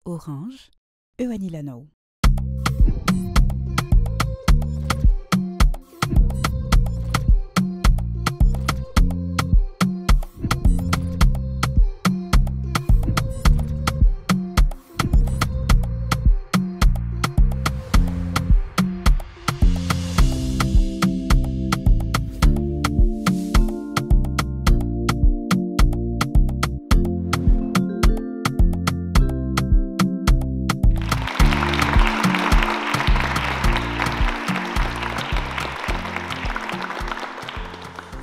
Orange, Ioanni Lanao.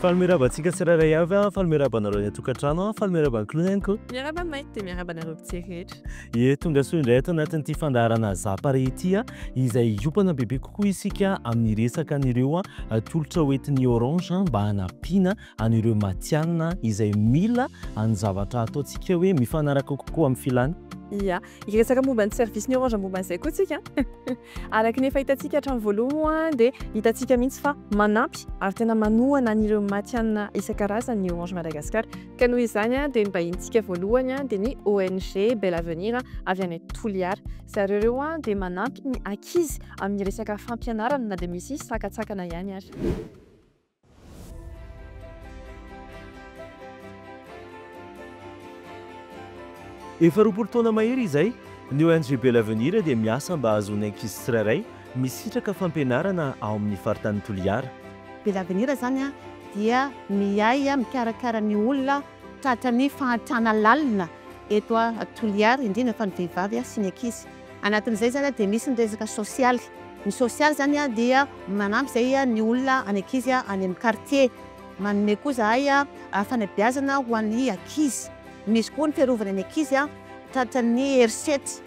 Falmirabantsika tsirairay avy a falmirabanareo ny atokantrano falmiraban-koloneniko Miaraba mainty dia miaraba nareo mpitserehetra. tonga soa indray eto anatin'ity fandaharana zapare ity a izay iopana bebe kokoa isika amin'ny resaka an'ireo tolotra hoentin'ny orange mba hanampiana an'ireo matianina izay mila any zavatra ataontsika hoe mifanaraka kokoa amin'ny filany. Ia, iresaka momba ny service ny orange momba an'izay koa tsika. Araka ny efa hitantsika hatramin'ny voalohany dia hitantsika mihitsy fa manampy ary tena manohana an'ireo matianina isan-karazany ny orange Madagasikara. Ka noho izany dia mbahintsika voalohany dia ny ONG Bel Avenir avy any Toliara. Zareo ireo dia manampy ny ankizy amin'ny resaka fampianarana na dia misy sakatsakana ihany ary. Efa roapolo taona mahery izay ny ONG Bel Avenir dia miasa mba ahazoany ankizy tsirairay misitraka fampianarana ao amin'ny faritany Toliara. Bel Avenir zany dia miay mikarakara ny olona tratrany fahantrana lalina eto a Toliara indrindra fa ny vehivavy sy ny ankizy. Anatin'izay zany dia misy ny resaka sosialy. Ny sosialy zany dia manampy zay ny olona any ankizy any amin'ny quartier. Manome koa zahay fanabeazana ho an'ny ankizy. Misy koa ny fiarovana ny ankizy tratrany hersety.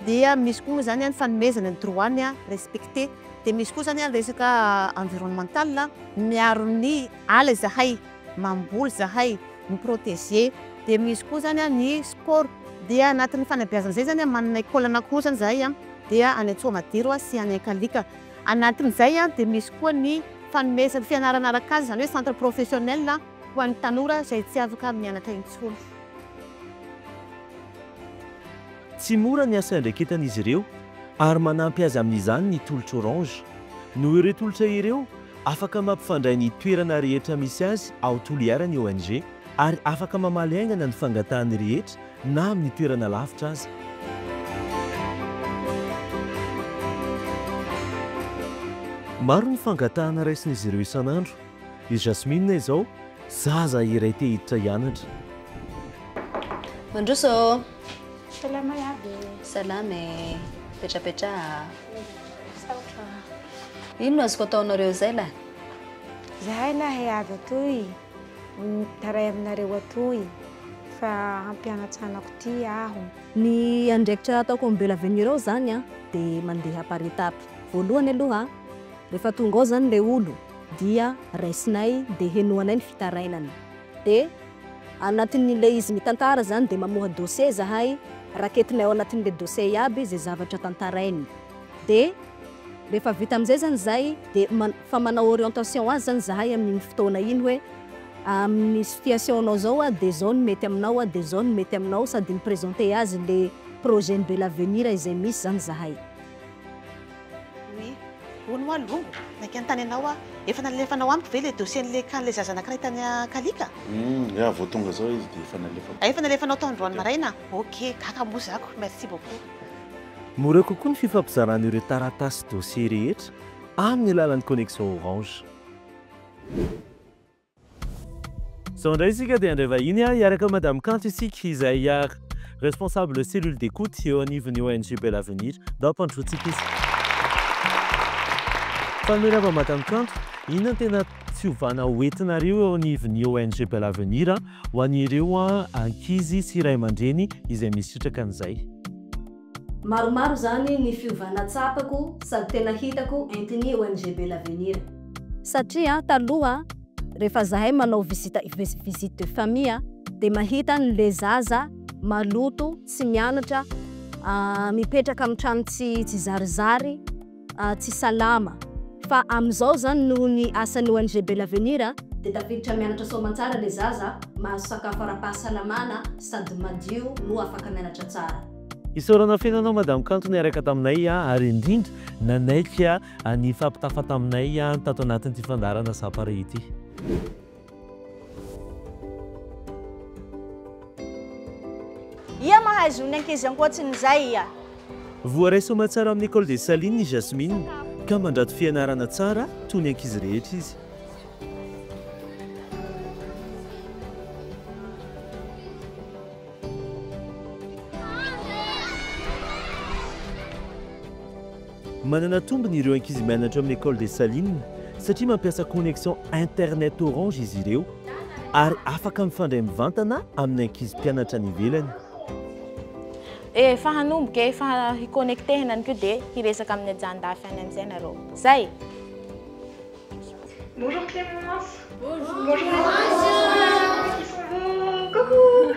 Dia misy koa zany ny fanomezana ny droany respecté. Dia misy koa zany resaka environnemental miaro ny ala zahay, mamboly zahay, miprotéger. Dia misy koa zany ny sport. Dia anatin'ny fanabeazana zay zany manana école anankiroa zany zahay dia any Antsoamadiro sy any Ankalika. Anatin'izay dia misy koa ny fanomezana fianarana araka azy zany hoe centre professionnel ho an'ny tanora izay tsy afaka mianatra intsony. Tsy mora ny asa andraikentan'izy ireo ary manampy azy amin'izany ny tolotra orange. Noho ireo tolotra ireo afaka mampifandray ny toerana rehetra misy azy ao Toliara ny ONG ary afaka mamaly aingana ny fangatahany rehetra na amin'ny toerana lavitra azy. Maro ny fangatahana raisin'izy ireo isan'andro. I Jasmine izao zaza iray te hiditra hianatra. Mandroso. Salama yaby. Salame. Petrapetra. Saotra. Ino no azoko ataonareo izay la? Zahay lahy avy atoy. Taray aminareo atoy. Fa hampianatsanako ty aho. Ny andraikitra ataoko amin'ny Bel Avenir ao zany dia mandeha par étape. Voalohany aloha rehefa tonga ao zany ilay olo dia raisinay dia henoanay ny fitarainany. Dia anatin'ilay izy mitantara zany dia mamoha dossier zahay raketinay ao anatin'ilay dossier iaby izay zavatra tantarainy. Dia rehefa vita amin'izay zany zay dia fa manao orientation azy zany zahay amin'iny fotoana iny hoe amin'ny situation-nao zao dia zao no mety aminao dia zao no mety aminao sady miprésenter azy le projet ny Bel Avenir izay misy zany zahay. Hono aloha, naky antany anao efa nalefanao amiko ve le dossier-n'le zaza anankiray tany Kalika? Ya vao tonga zao izy dia efa nalefa. Efa nalefanao tao androany maraina? Ok, kaka moa zako, merci beaucoup. Mora kokoa ny fifampizarana ireo taratasy dossier rehetra amin'ny alalan'ny connexion orange. Sao indray isika dia andray vahiny hiaraka Madame Kanto isika izay responsable cellule d'écoute eo anivon'ny ONG Bel Avenir dao ampandrotsika izy. Falmirava Madame Kanto, inona tena tsy ovana hoentinareo eo anivon'ny ONG Bel Avenir ho an'ireo ankizy sy ray aman-dreny izay misitraka an'izay? Maromaro zany ny fiovana tsapako sady tena hitako entin'ny ONG Bel Avenir. Satria taloha rehefa zahay manao visite de famille dia mahita n'le zaza maloto tsy mianatra mipetraka amin'ny trano tsy zarizary tsy salama. Fa amin'izao zany noho ny asan'ny ONG Bel Avenir dia tafiditra mianatra soamantsara le zaza mahazo sakafo ara-pahasalamana sady madio no afaka mianatra tsara. Isaorana fiainanao madame Kanto niaraka taminay ary indrindra nanaiky ny fampitafa taminay tato anatin'ity fandarana Zapare ity. Ia mahazo ny ankizy ankoatsin'izay ia. Voaraisoma tsara amin'ny école des Salines i Jasmine ka mandrato fianarana tsara toy ny ankizy rehetra izy. Manana tombony ireo ankizy mianatra amin'ny école des Salines satria mampiasa connexion internet orange izy ireo ary afaka mifandray mivantana amin'ny ankizy mpianatra any ivelany. Efa hanomboka efa hiconnectehina ko dia hiresaka amin'ny ajan-dafy any amin'izay nareo. Zay. Bonjour Clémence. Bonjour. Bonjour. Coucou.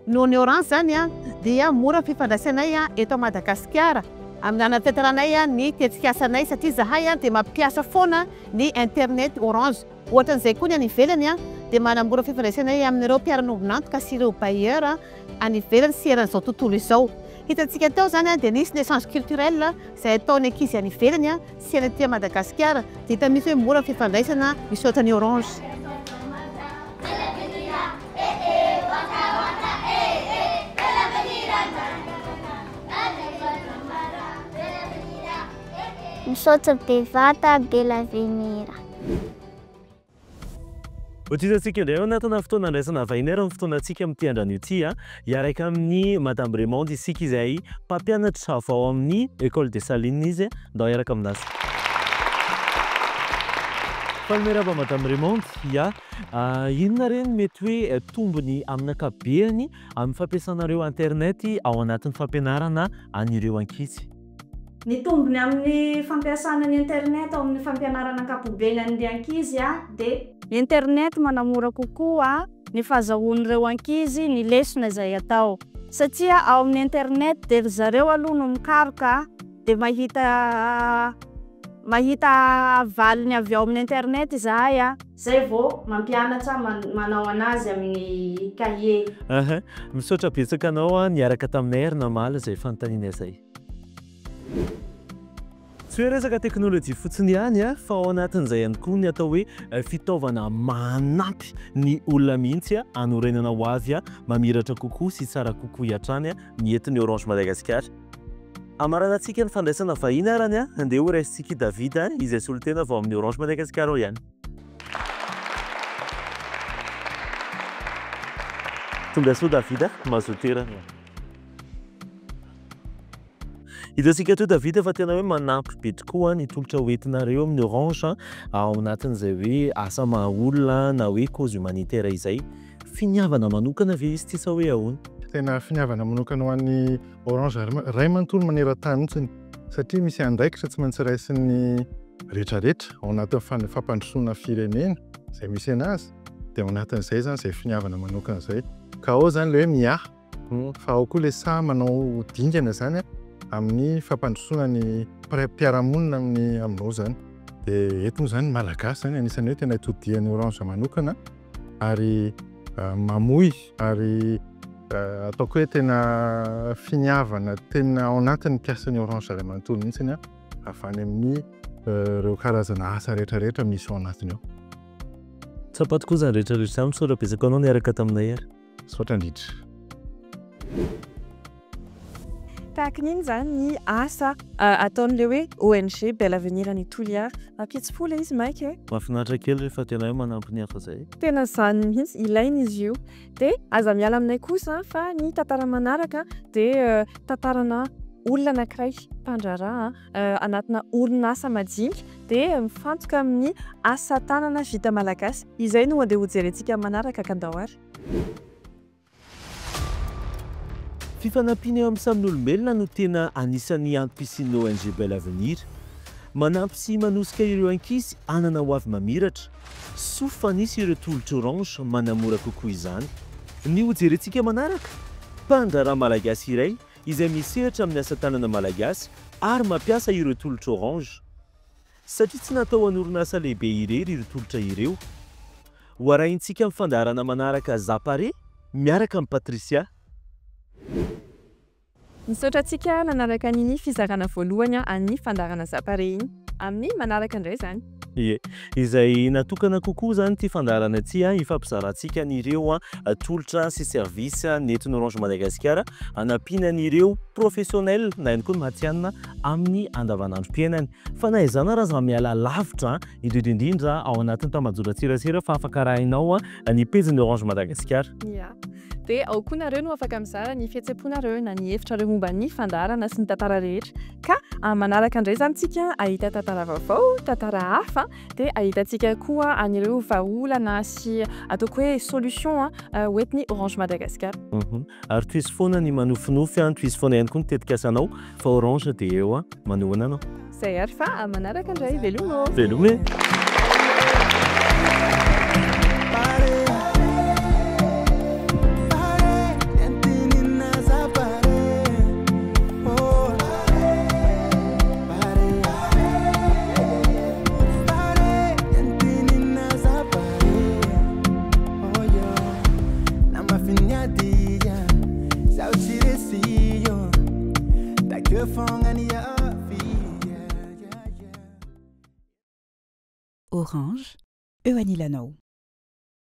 Noho ny orange zany dia mora fifandraisanay eto Madagasikara. Amin'ny anatanteranay ny tetsik'asanay satria zahay dia mampiasa foana ny internet orange. Ohatran'izay koa ny any ivelany dia manamora fifandraisanay amin'ireo mpiara-novinantoka sy ireo bailleur any ivelany sy eran'izao tontolo izao. Hitantsika tao zany dia nisy ny échange culturel izay ataony ankizy any ivelany sy any aty Madagasikara dia hita misy hoe mora fifandraisana misaotra ny orange. Misaotra bevata be l'avenir. Hotisantsika indray ao anatina fotoana andraisana vahiny ary amin'ny fotoanantsika amin'ity androany ity hiaraka amin'ny Madame Raymonde isika izay mpampianatra vao amin'ny école des Salines izy ndao hiaraka aminazy. Falmeraba Madame Raymonde, inona reny mety hoe tombony amin'ny ankabehany amin'ny fampiasanareo internet ao anatin'ny fampianarana an'ireo ankizy? Ny tombony amin'ny fampiasana ny internet ao amin'ny fampianarana ankapobeny an'ireo ankizy dia internet manamora kokoa ny fahazahoan'ireo ankizy ny lesona izay atao satria ao amin'ny internet dia zareo aloha no mikaroka dia mahita valiny avy ao amin'ny internet izahay zay vao mampianatra manao anazy amin'ny cahier. Misaotra betsaka anao niaraka taminay ary namaly izay fanontaniana izay. Tsy hoe resaka teknôlôjia fotsiny ihany fa ao anatin'izay ihany koa ny atao hoe fitaovana manampy ny olona mihitsy hanorenana ho avy mamiratra kokoa sy tsara kokoa hiatrany ny entiny Orange Madagasikara. Amaranantsika ny fandraisana vahiny arany andeha ho raisintsika David izay solitena vao amin'ny Orange Madagasikara ao ihany. Tonga soa David, mazoterana. Hitantsika toa David fa tena hoe manampy be tokoa ny tolotra hoentinareo amin'ny Orange ao anatin'izay hoe asa maha-olona na hoe cause humanitaire izay. Finiavana manokana ve izy ty sa hoe ahoana? Tena finiavana manokana ho an'ny Orange ray manontolo maneran-tany mihitsiny satria misy andraikitra tsy maintsy raisin'ny rehetrarehetra ao anatin'ny fampandrosoana firenena izay misy anazy dia ao anatin'izay zany izay finiavana manokana izay. Ka ao zany ilay hoe miaha fa ao koa ilay sa manao dingana zany amin'ny fampandrosoana ny mpiara-monina aminao zany. Dia eto zany malagasy zany anisany hoe tena itodihan'ny Orange manokana ary mamoy ary ataoko hoe tena finiavana tena ao anatin'ny mpiasan'ny Orange ray manontolo mihitsiny avany amin'ny ireo karazana asa rehetrarehetra misy ao anatiny ao. Tsapato koa zany rehetrarehetra misaotra betsaka anao niaraka taminay ary. Misaotra indrindra. Tahakan'iny zany ny asa ataon'ilay hoe ONG Bel Avenir any Toliara. Ampietsy-pola izy maika mahafinaritra kely rehefa tena hoe manampy ny hafa zay. Tena zany mihitsy ilaina izy io. Dia aza miala aminay kosa fa ny tantara manaraka dia tantarana olona anankiray mpandraraha anatina orinasa majinika dia mifantoka amin'ny asa tanana vita malagasy. Izay no andeha hojerentsika manaraka kandao ary. Fifanampiana eo amin'ny samy olombelona no tena anisan'ny antom-pisian'ny ONG Bel Avenir. Manampy sy manosika ireo ankizy anana ho avy mamiratra. Sofa nisy ireo tolotra Orange manamora kokoa izany. Ny hojerentsika manaraka mpandraraha malagasy iray izay misehatra amin'ny asa tanana malagasy ary mampiasa ireo tolotra Orange. Satria tsy natao anorinasa lehibe irery ireo tolotra ireo. Ho arahintsika amin'ny fandarana manaraka Zapare miaraka amin'ny Patricia. Misaotra antsika nanaraka ny fizarana voalohany any fandarana zapare iny amin'ny manaraka indray zany. Ie, izay natokana kokoa zany ty fandarana ty ifampizarantsika an'ireo tolotra sy service nentin'ny Orange Madagascar anampinan'ireo professionnel na ihany koa matianina amin'ny andavanandrom-piainany. Fa na izany raha miala lavitra indrindra ao anatin'ny tambajotran-tserasera fa afaka arahinao ny pejin'ny Orange Madagascar. Ya. Dia ao koa nareo no afaka mizara ny fihetseponareo na ny hevitrareo momba ny fandarana sy ny tantara rehetra. Ka manaraka indray zany tsika ahita tantara vaovao, tantara hafa, dia ahitantsika koa anireo vahaolana sy ataoko hoe solution hoentin'ny Orange Madagascar. Ary toizy foana ny manofinofy, toizy foana ihany koa ny tetikasanao fa Orange dia eo manohana anao. Zay ary fa manaraka indray velomo. Velomo. Orange, Ioanni Lanao.